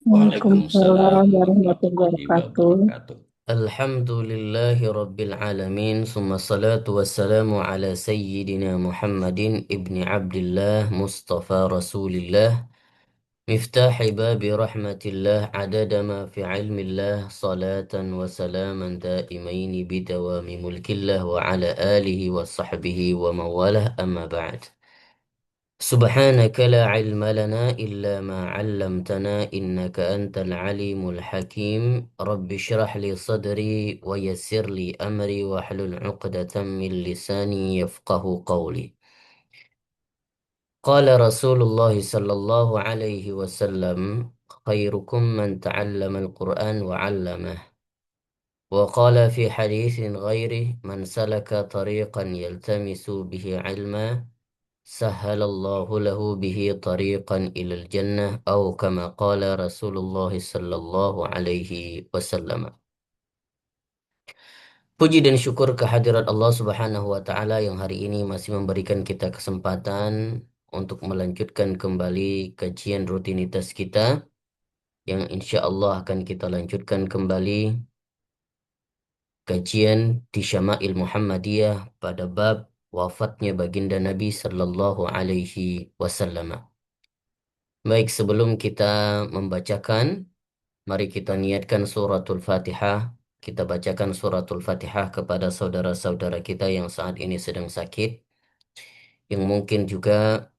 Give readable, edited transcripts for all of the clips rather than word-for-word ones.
Waalaikumsalam Waalaikumsalam warahmatullahi warahmatullahi wabarakatuh. wabarakatuh. Alhamdulillahi Rabbil Alamin. Summa salatu wassalamu ala Sayyidina Muhammadin ibni Abdullah Mustafa Rasulillah. Miftahi babi rahmatillah adada ma fi ilmillah salatan wa salaman daimaini bidawami mulkillah wa ala alihi wa sahbihi wa mawalah amma ba'd. سبحانك لا علم لنا إلا ما علمتنا إنك أنت العليم الحكيم رب اشرح لي صدري ويسر لي أمري واحلل عقدة من لساني يفقه قولي قال رسول الله صلى الله عليه وسلم خيركم من تعلم القرآن وعلمه وقال في حديث غيره من سلك طريقا يلتمس به علما سهل الله له به طريقا إلى الجنة أو كما قال رسول الله صلى الله عليه وسلم. Puji dan syukur kehadirat Allah Subhanahu wa taala yang hari ini masih memberikan kita kesempatan untuk melanjutkan kembali kajian rutinitas kita yang insya Allah akan kita lanjutkan kembali kajian di Syama'il Muhammadiyah pada bab wafatnya baginda Nabi sallallahu alaihi wasallam. Baik, sebelum kita membacakan, mari kita niatkan suratul Fatihah. Kita bacakan suratul Fatihah kepada saudara-saudara kita yang saat ini sedang sakit, yang mungkin juga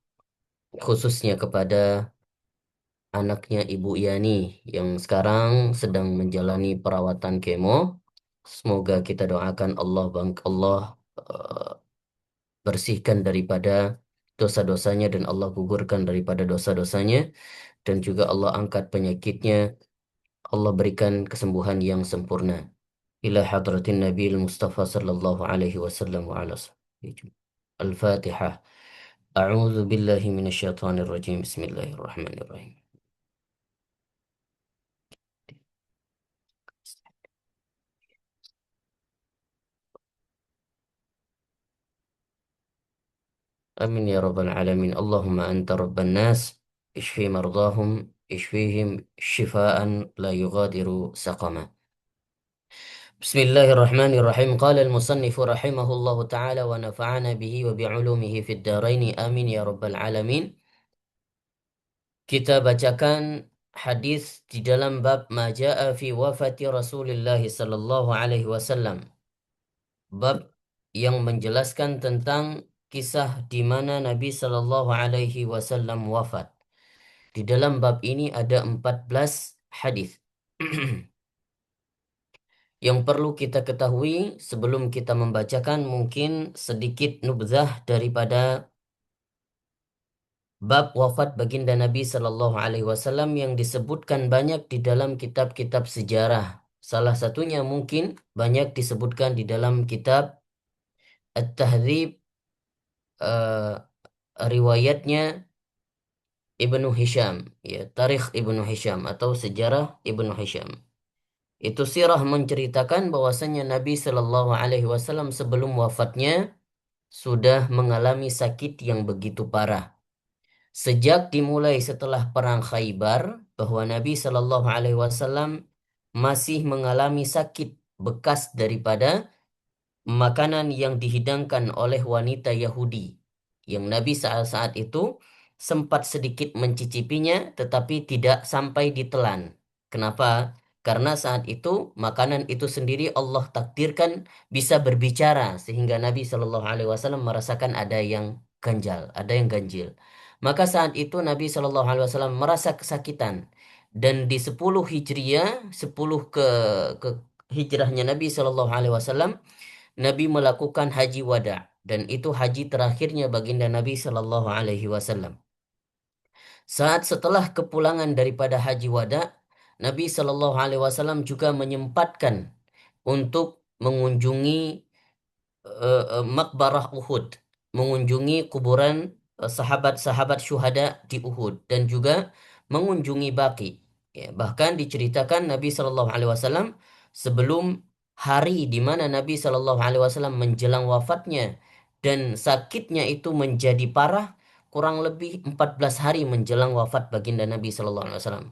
khususnya kepada anaknya Ibu Yani yang sekarang sedang menjalani perawatan kemo. Semoga kita doakan Allah eh, bersihkan daripada dosa-dosanya dan Allah gugurkan daripada dosa-dosanya dan juga Allah angkat penyakitnya. Allah berikan kesembuhan yang sempurna. Ila hadratin Nabi Mustafa sallallahu alaihi wasallam wa ala sahbihi. Al-Fatihah. A'udzu billahi minasyaitonir rajim. Bismillahirrahmanirrahim. Amin ya rabbal alamin. Allahumma anta rabban nas. Ishfi mardahum. Ishfihim shifaan la yughadiru saqama. Bismillahirrahmanirrahim. Qala al-musannif rahimahullahu ta'ala wa nafa'ana bihi wa bi'ulumihi fid darain. Amin ya rabbal alamin. Kita bacakan hadis di dalam bab Maja'a fi wafati Rasulullah sallallahu alaihi wasallam. Bab yang menjelaskan tentang kisah di mana Nabi sallallahu alaihi wasallam wafat. Di dalam bab ini ada 14 hadis. Yang perlu kita ketahui sebelum kita membacakan mungkin sedikit nubzah daripada bab wafat baginda Nabi Sallallahu Alaihi Wasallam yang disebutkan banyak di dalam kitab-kitab sejarah. Salah satunya mungkin banyak disebutkan di dalam kitab At-Tahdzib, eh, riwayatnya Ibnu Hisham, ya, Tarikh Ibnu Hisham atau Sejarah Ibnu Hisham. Itu sirah menceritakan bahwasanya Nabi Sallallahu Alaihi Wasallam sebelum wafatnya sudah mengalami sakit yang begitu parah. Sejak dimulai setelah perang Khaybar, bahwa Nabi Shallallahu Alaihi Wasallam masih mengalami sakit bekas daripada makanan yang dihidangkan oleh wanita Yahudi, yang Nabi saat-saat itu sempat sedikit mencicipinya, tetapi tidak sampai ditelan. Kenapa? Karena saat itu makanan itu sendiri Allah takdirkan bisa berbicara sehingga Nabi Shallallahu Alaihi Wasallam merasakan ada yang ganjal, ada yang ganjil. Maka saat itu Nabi Shallallahu Alaihi Wasallam merasa kesakitan dan di 10 Hijriah, 10 ke hijrahnya Nabi Shallallahu Alaihi Wasallam, Nabi melakukan haji wada dan itu haji terakhirnya baginda Nabi Shallallahu Alaihi Wasallam. Saat setelah kepulangan daripada haji wada, Nabi Shallallahu Alaihi Wasallam juga menyempatkan untuk mengunjungi Makbarah Uhud, mengunjungi kuburan sahabat-sahabat syuhada di Uhud dan juga mengunjungi Baqi. Ya, bahkan diceritakan Nabi Shallallahu Alaihi Wasallam sebelum hari di mana Nabi Shallallahu Alaihi Wasallam menjelang wafatnya dan sakitnya itu menjadi parah, kurang lebih 14 hari menjelang wafat baginda Nabi Shallallahu Alaihi Wasallam.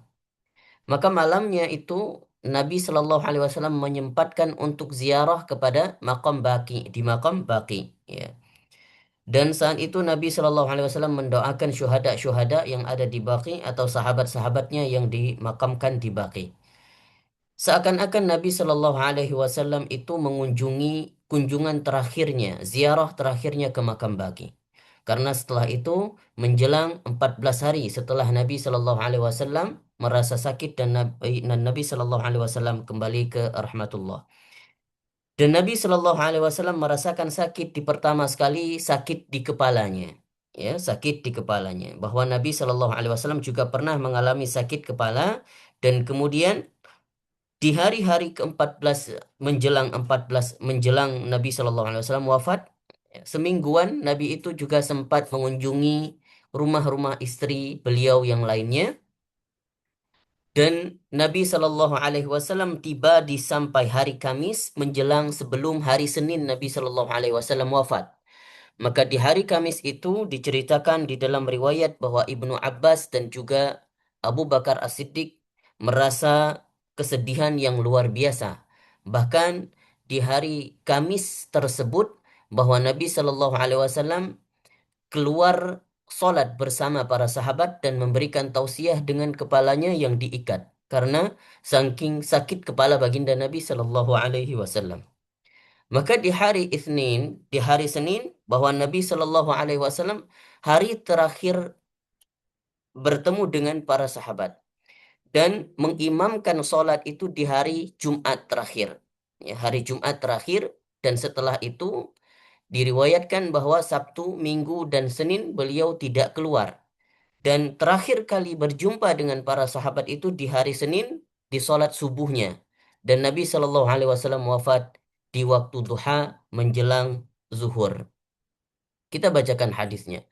Maka malamnya itu Nabi Shallallahu Alaihi Wasallam menyempatkan untuk ziarah kepada makam Baqi, di makam Baqi, ya. Dan saat itu Nabi Shallallahu Alaihi Wasallam mendoakan syuhada-syuhada yang ada di Baqi atau sahabat-sahabatnya yang dimakamkan di Baqi. Seakan-akan Nabi Shallallahu Alaihi Wasallam itu mengunjungi kunjungan terakhirnya, ziarah terakhirnya ke makam Baqi. Karena setelah itu menjelang 14 hari setelah Nabi Shallallahu Alaihi Wasallam merasa sakit dan Nabi Shallallahu Alaihi Wasallam kembali ke rahmatullah. Dan Nabi Shallallahu Alaihi Wasallam merasakan sakit di pertama sekali sakit di kepalanya, ya sakit di kepalanya. Bahwa Nabi Shallallahu Alaihi Wasallam juga pernah mengalami sakit kepala dan kemudian di hari-hari ke-14 menjelang Nabi Shallallahu Alaihi Wasallam wafat, ya, semingguan Nabi itu juga sempat mengunjungi rumah-rumah istri beliau yang lainnya. Dan Nabi Shallallahu Alaihi Wasallam tiba di sampai hari Kamis menjelang sebelum hari Senin Nabi Shallallahu Alaihi Wasallam wafat. Maka di hari Kamis itu diceritakan di dalam riwayat bahwa Ibnu Abbas dan juga Abu Bakar As-Siddiq merasa kesedihan yang luar biasa. Bahkan di hari Kamis tersebut bahwa Nabi Shallallahu Alaihi Wasallam keluar sholat bersama para sahabat dan memberikan tausiah dengan kepalanya yang diikat karena saking sakit kepala baginda Nabi Shallallahu Alaihi Wasallam. Maka di hari Senin, bahwa Nabi Shallallahu Alaihi Wasallam hari terakhir bertemu dengan para sahabat dan mengimamkan sholat itu di hari Jumat terakhir. Ya, hari Jumat terakhir dan setelah itu diriwayatkan bahwa Sabtu, Minggu, dan Senin beliau tidak keluar. Dan terakhir kali berjumpa dengan para sahabat itu di hari Senin di sholat subuhnya. Dan Nabi Shallallahu Alaihi Wasallam wafat di waktu duha menjelang zuhur. Kita bacakan hadisnya.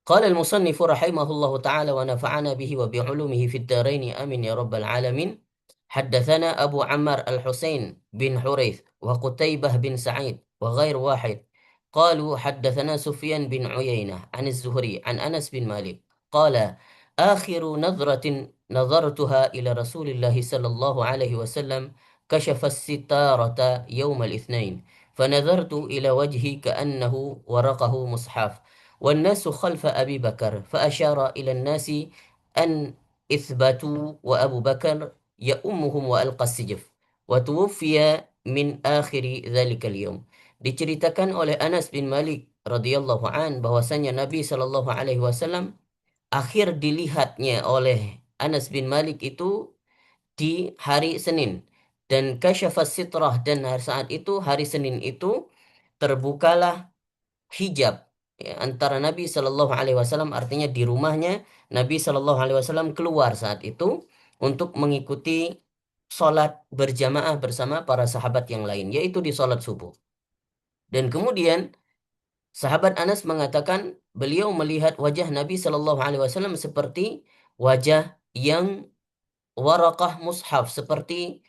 قال المصنف رحمه الله تعالى ونفعنا به وبعلومه في الدارين آمين يا رب العالمين. حدثنا أبو عمار الحسين بن حريث وقتيبة بن سعيد وغير واحد قالوا حدثنا سفيان بن عيينة عن الزهري عن أنس بن مالك قال آخر نظرة نظرتها إلى رسول الله صلى الله عليه وسلم كشف الستارة يوم الاثنين فنظرت إلى وجهي كأنه ورقه مصحف والناس خلف أبي بكر فأشار إلى الناس أن إثبتوا وأبو بكر يؤمهم وألقى السجف وتوفي من آخر ذلك اليوم. Diceritakan oleh Anas bin Malik radhiyallahu an bahwasanya Nabi Shallallahu Alaihi Wasallam akhir dilihatnya oleh Anas bin Malik itu di hari Senin dan kasyafas sitrah dan saat itu hari Senin itu terbukalah hijab, ya, antara Nabi Shallallahu Alaihi Wasallam, artinya di rumahnya Nabi Shallallahu Alaihi Wasallam keluar saat itu untuk mengikuti sholat berjamaah bersama para sahabat yang lain, yaitu di sholat subuh. Dan kemudian sahabat Anas mengatakan beliau melihat wajah Nabi Shallallahu Alaihi Wasallam seperti wajah yang warakah mushaf, seperti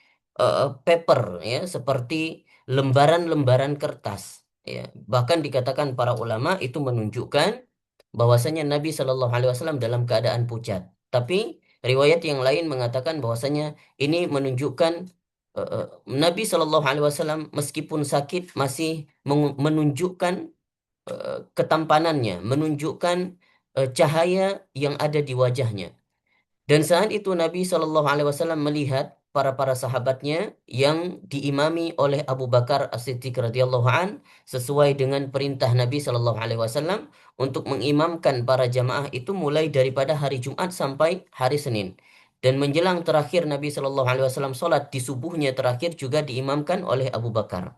paper, ya, seperti lembaran-lembaran kertas, ya. Bahkan dikatakan para ulama itu menunjukkan bahwasanya Nabi Shallallahu Alaihi Wasallam dalam keadaan pucat. Tapi riwayat yang lain mengatakan bahwasanya ini menunjukkan Nabi Shallallahu Alaihi Wasallam meskipun sakit masih menunjukkan ketampanannya, menunjukkan cahaya yang ada di wajahnya. Dan saat itu Nabi Shallallahu Alaihi Wasallam melihat para sahabatnya yang diimami oleh Abu Bakar As-Siddiq radhiyallahu an sesuai dengan perintah Nabi Shallallahu Alaihi Wasallam untuk mengimamkan para jamaah itu mulai daripada hari Jumat sampai hari Senin. Dan menjelang terakhir Nabi Shallallahu Alaihi Wasallam sholat di subuhnya terakhir juga diimamkan oleh Abu Bakar.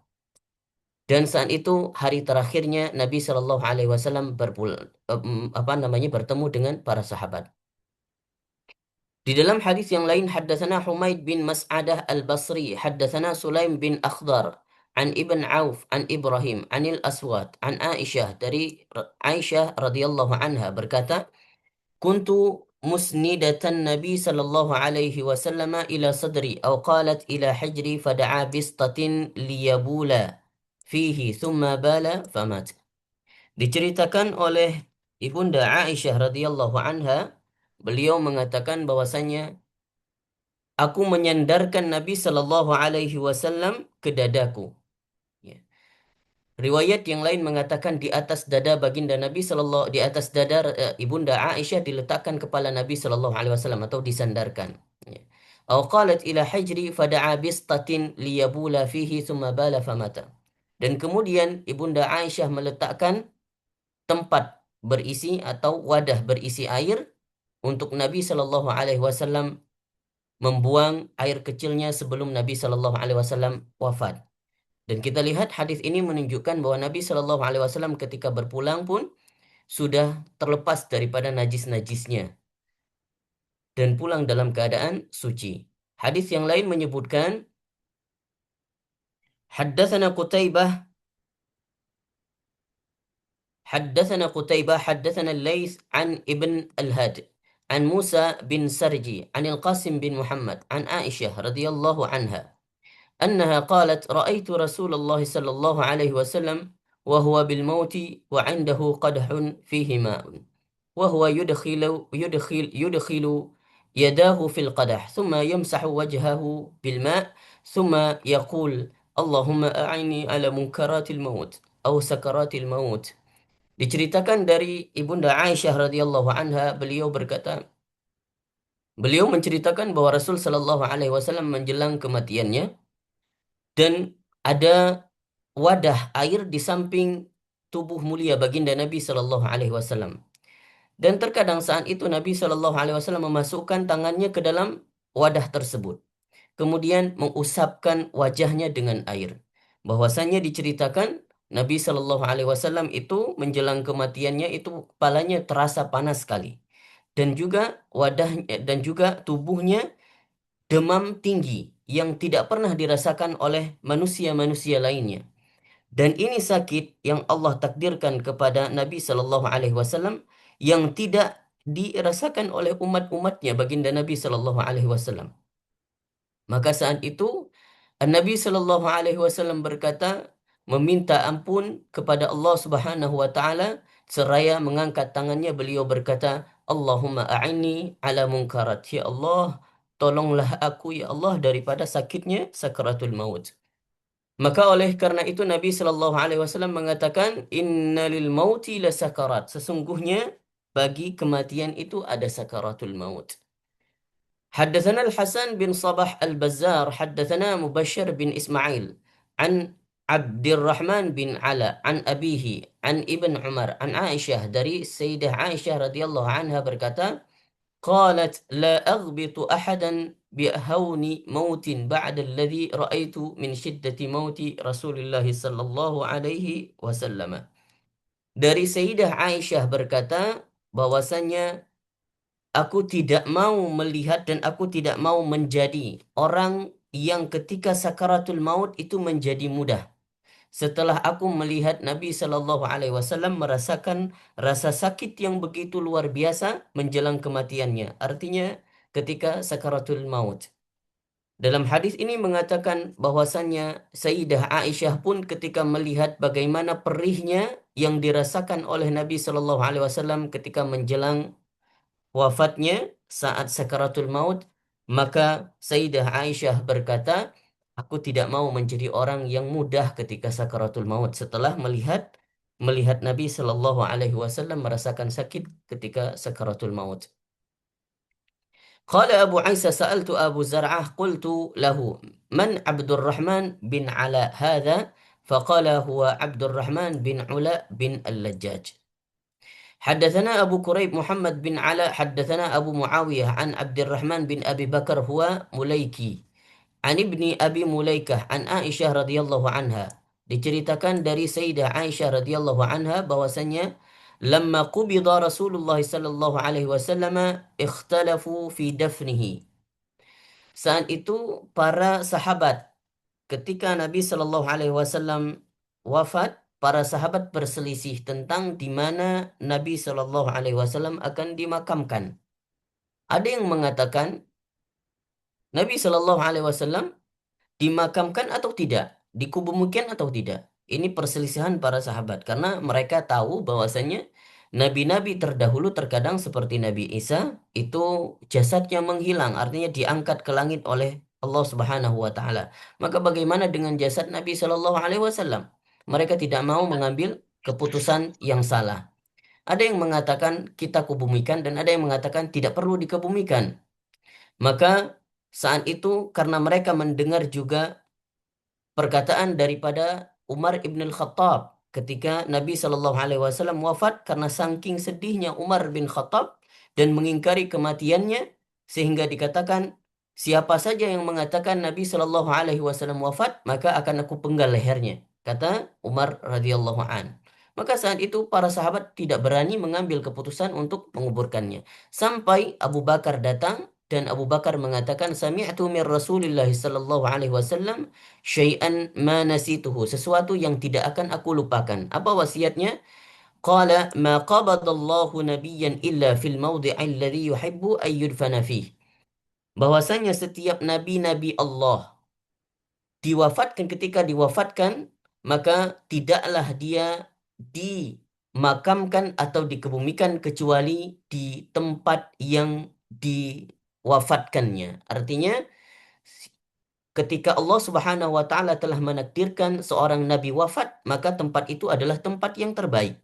Dan saat itu hari terakhirnya Nabi Shallallahu Alaihi Wasallam bertemu dengan para sahabat. Di dalam hadis yang lain, haddatsana Humaid bin Mas'adah Al-Basri, haddatsana Sulaim bin Akhdar, an Ibn Auf, an Ibrahim, anil Aswad, an Aisyah, dari Aisyah radhiyallahu anha berkata, Kuntu musnidatan Nabi sallallahu alaihi wasallam ila sadri, atau qalat ila hijri fada'a bistatin liyabula fihi thumma bala famat. Diceritakan oleh Ibunda Aisyah radhiyallahu anha, beliau mengatakan bahwasanya aku menyandarkan Nabi Shallallahu Alaihi Wasallam ke dadaku. Ya. Riwayat yang lain mengatakan di atas dada baginda Nabi Sallallahu di atas dada ibunda Aisyah diletakkan kepala Nabi Sallallahu Alaihi Wasallam atau disandarkan. Ya. Atau qalat ila hijri fada'a bistatin liyabula fihi thumma bala famata. Dan kemudian ibunda Aisyah meletakkan tempat berisi atau wadah berisi air untuk Nabi Sallallahu Alaihi Wasallam membuang air kecilnya sebelum Nabi Sallallahu Alaihi Wasallam wafat. Dan kita lihat hadis ini menunjukkan bahwa Nabi Shallallahu Alaihi Wasallam ketika berpulang pun sudah terlepas daripada najis-najisnya dan pulang dalam keadaan suci. Hadis yang lain menyebutkan haddatsana Qutaibah haddatsana Al-Laits an Ibn Al-Had an Musa bin Sarji an Al-Qasim bin Muhammad an Aisyah radhiyallahu anha أنها قالت رأيت رسول الله صلى الله عليه وسلم وهو بالموت وعنده قدح فيه ماء وهو يدخل يداه في القدح ثم يمسح وجهه بالماء ثم يقول اللهم أعني على منكرات الموت أو سكرات الموت. Diceritakan dari Ibunda Aisyah radhiyallahu anha, beliau menceritakan bahwa Rasul Shallallahu Alaihi Wasallam menjelang kematiannya dan ada wadah air di samping tubuh mulia baginda Nabi Shallallahu Alaihi Wasallam. Dan terkadang saat itu Nabi Shallallahu Alaihi Wasallam memasukkan tangannya ke dalam wadah tersebut, kemudian mengusapkan wajahnya dengan air. Bahwasannya diceritakan Nabi Shallallahu Alaihi Wasallam itu menjelang kematiannya itu kepalanya terasa panas sekali, dan juga wadahnya dan juga tubuhnya demam tinggi yang tidak pernah dirasakan oleh manusia-manusia lainnya. Dan ini sakit yang Allah takdirkan kepada Nabi Shallallahu Alaihi Wasallam yang tidak dirasakan oleh umat-umatnya baginda Nabi Shallallahu Alaihi Wasallam. Maka saat itu Nabi Shallallahu Alaihi Wasallam berkata, meminta ampun kepada Allah Subhanahu Wa Taala seraya mengangkat tangannya. Beliau berkata, Allahumma a'inni ala munkarat. Ya Allah, tolonglah aku ya Allah daripada sakitnya sakaratul maut. Maka oleh karena itu Nabi Shallallahu Alaihi Wasallam mengatakan, Innalil mauti la sakarat. Sesungguhnya bagi kematian itu ada sakaratul maut. حدثنا الحسن بن صباح البزار حدثنا مبشر بن إسماعيل عن عبد الرحمن بن علا عن أبيه عن ابن عمر عن عائشة dari Sayyidah Aisyah radhiyallahu anha berkata, قالت لا أغبط أحدا بهون موت بعد الذي رأيت من شدة موت رسول الله صلى الله عليه وسلم. Dari Sayyidah Aisyah berkata bahwasanya aku tidak mau melihat dan aku tidak mau menjadi orang yang ketika sakaratul maut itu menjadi mudah. Setelah aku melihat Nabi Shallallahu Alaihi Wasallam merasakan rasa sakit yang begitu luar biasa menjelang kematiannya. Artinya ketika sakaratul maut. Dalam hadis ini mengatakan bahwasannya Sayyidah Aisyah pun ketika melihat bagaimana perihnya yang dirasakan oleh Nabi Shallallahu Alaihi Wasallam ketika menjelang wafatnya saat sakaratul maut, maka Sayyidah Aisyah berkata, aku tidak mau menjadi orang yang mudah ketika sakaratul maut setelah melihat Nabi Shallallahu Alaihi Wasallam merasakan sakit ketika sakaratul maut. Qala Abu Isa sa'altu Abu Zar'ah qultu lahu man Abdurrahman bin Ala hadha faqala huwa Abdurrahman bin Ula bin Al-Lajjaj. حدثنا أبو كريب محمد بن علاء حدثنا أبو معاوية عن عبد الرحمن بن أبي بكر هو مليكي عن ابن أبي مليكة عن عائشة رضي الله عنها. Diceritakan dari Sayyidah Aisyah radhiyallahu anha bahwasanya lamma qubida Rasulullah sallallahu alaihi wasallam ikhtalafu fi dafnihi. Saat itu para sahabat ketika Nabi Shallallahu Alaihi Wasallam wafat, para sahabat berselisih tentang di mana Nabi Shallallahu Alaihi Wasallam akan dimakamkan. Ada yang mengatakan Nabi Shallallahu Alaihi Wasallam dimakamkan atau tidak, dikuburkan atau tidak. Ini perselisihan para sahabat karena mereka tahu bahwasanya Nabi-nabi terdahulu terkadang seperti Nabi Isa itu jasadnya menghilang, artinya diangkat ke langit oleh Allah Subhanahu wa taala. Maka bagaimana dengan jasad Nabi Shallallahu alaihi wasallam? Mereka tidak mau mengambil keputusan yang salah. Ada yang mengatakan kita kubumikan dan ada yang mengatakan tidak perlu dikebumikan. Maka saat itu karena mereka mendengar juga perkataan daripada Umar ibn al-Khattab ketika Nabi Shallallahu Alaihi Wasallam wafat karena saking sedihnya Umar bin Khattab dan mengingkari kematiannya sehingga dikatakan siapa saja yang mengatakan Nabi Shallallahu Alaihi Wasallam wafat maka akan aku penggal lehernya, kata Umar radhiyallahu an. Maka saat itu para sahabat tidak berani mengambil keputusan untuk menguburkannya sampai Abu Bakar datang dan Abu Bakar mengatakan sami'tu min Rasulillah sallallahu alaihi wasallam syai'an ma nasituhu, sesuatu yang tidak akan aku lupakan. Apa wasiatnya? Qala ma qabadallahu nabiyyan illa fil mawdi'i alladhi yuhibbu an yudfana fih. Bahwasanya setiap nabi-nabi Allah diwafatkan, ketika diwafatkan maka tidaklah dia dimakamkan atau dikebumikan kecuali di tempat yang diwafatkannya. Artinya ketika Allah Subhanahu wa taala telah menakdirkan seorang nabi wafat, maka tempat itu adalah tempat yang terbaik.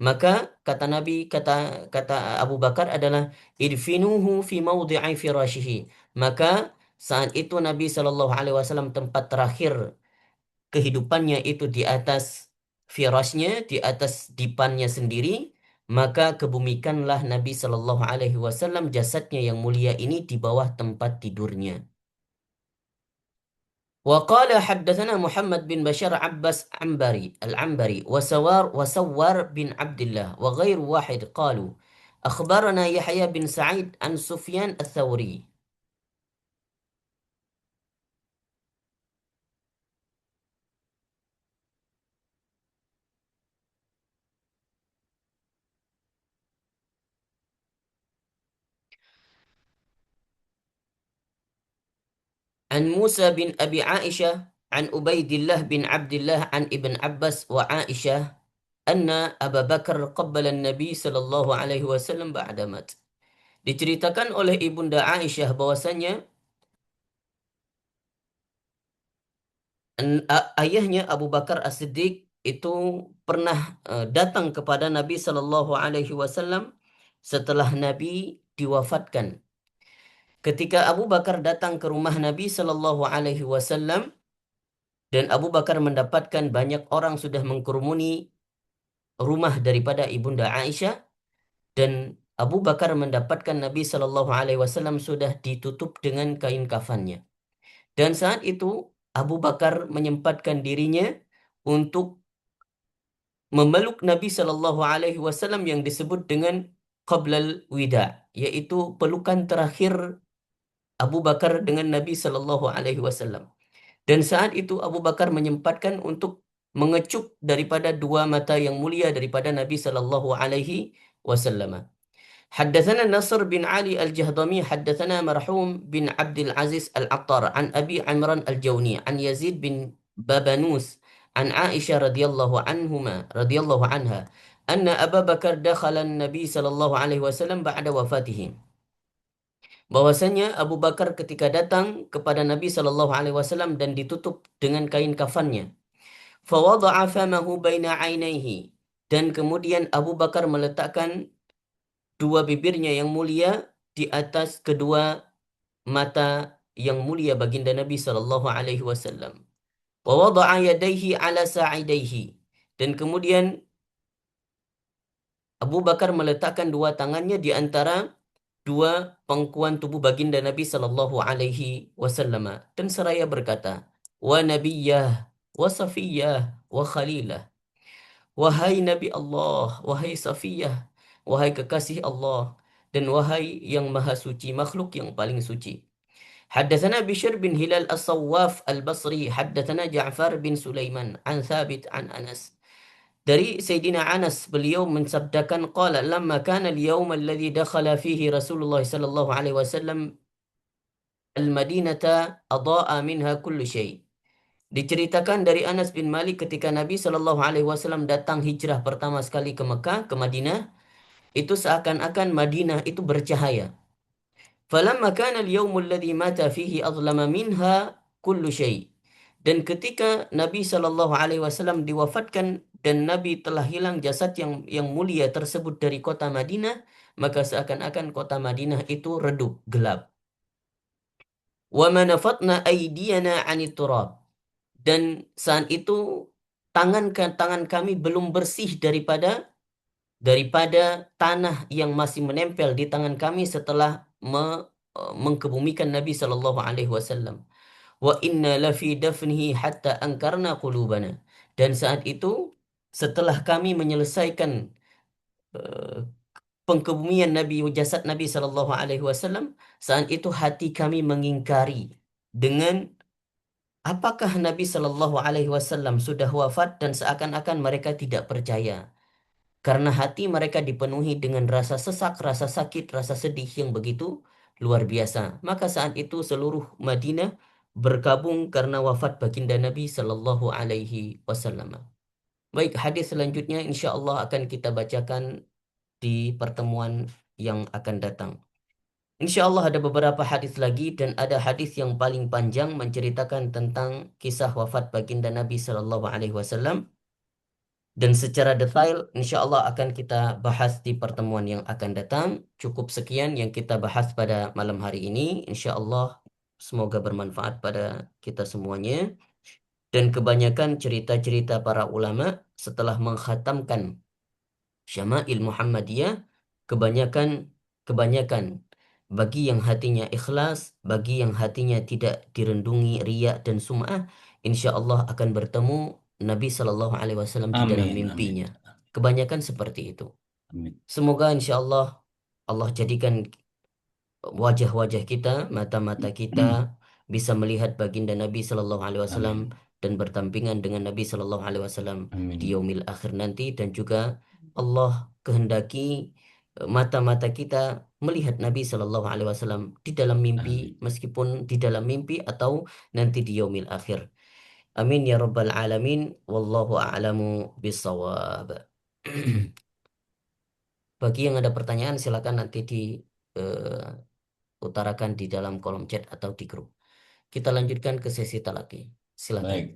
Maka kata Nabi, kata kata Abu Bakar adalah idfinuhu fi mawdi'i firashihi. Maka saat itu Nabi Shallallahu alaihi wasallam tempat terakhir kehidupannya itu di atas firasnya, di atas dipannya sendiri, maka kebumikanlah Nabi Shallallahu alaihi wasallam jasadnya yang mulia ini di bawah tempat tidurnya. وقال حدثنا محمد بن بشار عباس العنبري وسوار بن عبد الله وغير واحد قالوا أخبرنا يحيى بن سعيد عن سفيان الثوري. عن موسى بن أبي عائشة عن عبيد الله بن عبد الله عن ابن عباس وعائشة أن أبا بكر قبل النبي صلى الله عليه وسلم بعد مات. Diceritakan oleh Ibunda Aisyah bahwasanya ayahnya Abu Bakar As-Siddiq itu pernah datang kepada Nabi Shallallahu Alaihi Wasallam setelah Nabi diwafatkan. Ketika Abu Bakar datang ke rumah Nabi Shallallahu Alaihi Wasallam dan Abu Bakar mendapatkan banyak orang sudah mengkerumuni rumah daripada Ibunda Aisyah dan Abu Bakar mendapatkan Nabi Shallallahu Alaihi Wasallam sudah ditutup dengan kain kafannya. Dan saat itu Abu Bakar menyempatkan dirinya untuk memeluk Nabi Shallallahu Alaihi Wasallam yang disebut dengan qablal wida, yaitu pelukan terakhir Abu Bakar dengan Nabi Shallallahu Alaihi Wasallam. Dan saat itu Abu Bakar menyempatkan untuk mengecup daripada dua mata yang mulia daripada Nabi Shallallahu Alaihi Wasallam. حدثنا نصر بن علي الجهضمي حدثنا مرحوم بن عبد العزيز العطار عن أبي عمران الجوني عن يزيد بن بابنوس عن عائشة رضي الله عنها أن أبا بكر دخل النبي صلى الله عليه وسلم بعد وفاته. Bahwasanya Abu Bakar ketika datang kepada Nabi Shallallahu Alaihi Wasallam dan ditutup dengan kain kafannya. Fawada'a famahu baina ainaihi, dan kemudian Abu Bakar meletakkan dua bibirnya yang mulia di atas kedua mata yang mulia baginda Nabi Shallallahu Alaihi Wasallam. Wa wada'a yadayhi ala sa'idaihi, dan kemudian Abu Bakar meletakkan dua tangannya di antara dua pangkuan tubuh baginda Nabi Shallallahu Alaihi Wasallam dan seraya berkata, wa nabiyyah wa safiyyah wa khalilah. Wahai Nabi Allah, wahai Safiyah, wahai kekasih Allah, dan wahai yang maha suci, makhluk yang paling suci. حدثنا بشر بن هلال الصواف البصري حدثنا جعفر بن سليمان عن ثابت عن أنس. Dari Sayyidina Anas, beliau mensabdakan qala lamma kana al-yawm alladhi dakhala fihi Rasulullah sallallahu alaihi wasallam al-Madinata adaa minha kullu syai'. Diceritakan dari Anas bin Malik ketika Nabi Shallallahu Alaihi Wasallam datang hijrah pertama sekali ke Mekah, ke Madinah, itu seakan-akan Madinah itu bercahaya. Falamma kana al-yawmul ladzi mata fihi adlama minha kullu syai'. Dan ketika Nabi Shallallahu Alaihi Wasallam diwafatkan dan Nabi telah hilang jasad yang mulia tersebut dari kota Madinah, maka seakan-akan kota Madinah itu redup, gelap. Wa manafatna aydiyana 'anit turab. Dan saat itu tangan kami belum bersih daripada tanah yang masih menempel di tangan kami setelah mengkebumikan Nabi Shallallahu Alaihi Wasallam. Wa inna lafi dafnihi hatta angkarna qulubana. Dan saat itu setelah kami menyelesaikan eh, pengkebumian jasad Nabi Shallallahu Alaihi Wasallam, saat itu hati kami mengingkari dengan apakah Nabi Shallallahu Alaihi Wasallam sudah wafat, dan seakan-akan mereka tidak percaya. Karena hati mereka dipenuhi dengan rasa sesak, rasa sakit, rasa sedih yang begitu luar biasa. Maka saat itu seluruh Madinah berkabung karena wafat baginda Nabi Sallallahu Alaihi Wasallam. Baik, hadis selanjutnya insya Allah akan kita bacakan di pertemuan yang akan datang. Insya Allah ada beberapa hadis lagi dan ada hadis yang paling panjang menceritakan tentang kisah wafat baginda Nabi Sallallahu Alaihi Wasallam. Dan secara detail, insya Allah akan kita bahas di pertemuan yang akan datang. Cukup sekian yang kita bahas pada malam hari ini. Insya Allah, semoga bermanfaat pada kita semuanya. Dan kebanyakan cerita-cerita para ulama setelah mengkhatamkan Syama'il Muhammadiyah, kebanyakan kebanyakan bagi yang hatinya ikhlas, bagi yang hatinya tidak direndungi riya dan sum'ah, insya Allah akan bertemu Nabi Shallallahu Alaihi Wasallam di dalam Amin, amin, mimpinya. Kebanyakan seperti itu. amin, Semoga insya Allah Allah jadikan wajah-wajah kita, mata-mata kita bisa melihat baginda Nabi Shallallahu Alaihi Wasallam amin, dan bertampingan dengan Nabi Shallallahu Alaihi Wasallam di amin, yaumil akhir nanti, dan juga Allah kehendaki mata-mata kita melihat Nabi Shallallahu Alaihi Wasallam di dalam mimpi, amin. meskipun di dalam mimpi atau nanti di yaumil akhir. Amin ya rabbal alamin. Wallahu a'lamu bissawab. Bagi yang ada pertanyaan silakan nanti utarakan di dalam kolom chat atau di grup. Kita lanjutkan ke sesi talaki. Silakan. Baik.